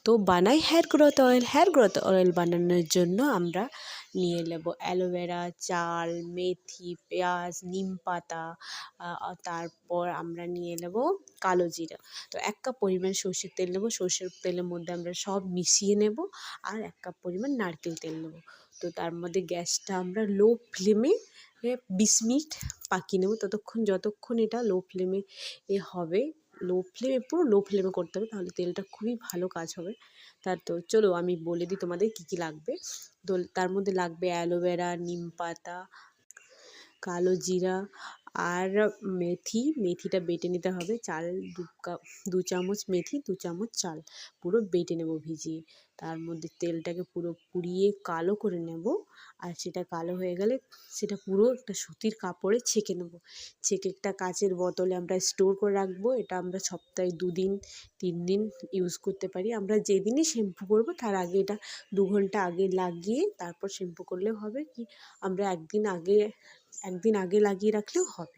তো বানাই hair growth oil বানানোর জন্য আমরা নিয়ে নেব অ্যালোভেরা, চাল, মেথি, পেঁয়াজ, নিম পাতা, তারপর আমরা নিয়ে নেব কালো জিরা। তো 1 কাপ পরিমাণ সর্ষের তেল নেব। সর্ষের তেলের মধ্যে আমরা সব মিশিয়ে নেব আর 1 কাপ পরিমাণ নারকেল তেল নেব। তো তার মধ্যে গ্যাসটা আমরা লো ফ্লেমে 20 মিনিট পাকিয়ে নেব, যতক্ষণ এটা লো ফ্লেমে হবে। পুরো লো ফ্লেমে করতে হবে, তাহলে তেলটা খুবই ভালো কাজ হবে। তো চলো আমি বলে দিই তোমাদের কী কী লাগবে। তো তার মধ্যে লাগবে অ্যালোভেরা, নিম পাতা, কালো জিরা আর মেথিটা বেটে নিতে হবে। চাল 2 চামচ মেথি, 2 চামচ চাল পুরো বেটে নেব ভিজিয়ে। তার মধ্যে তেলটাকে পুরো পুড়িয়ে কালো করে নেব, আর সেটা কালো হয়ে গেলে সেটা পুরো একটা সুতির কাপড়ে ছেঁকে নেব। ছেঁকে একটা কাচের বোতলে আমরা স্টোর করে রাখবো। এটা আমরা সপ্তাহে 2 দিন 3 দিন ইউজ করতে পারি। আমরা যেদিনই শ্যাম্পু করবো তার আগে এটা 2 ঘন্টা আগে লাগিয়ে তারপর শ্যাম্পু করলেও হবে, কি আমরা একদিন আগে লাগিয়ে রাখলেও হবে।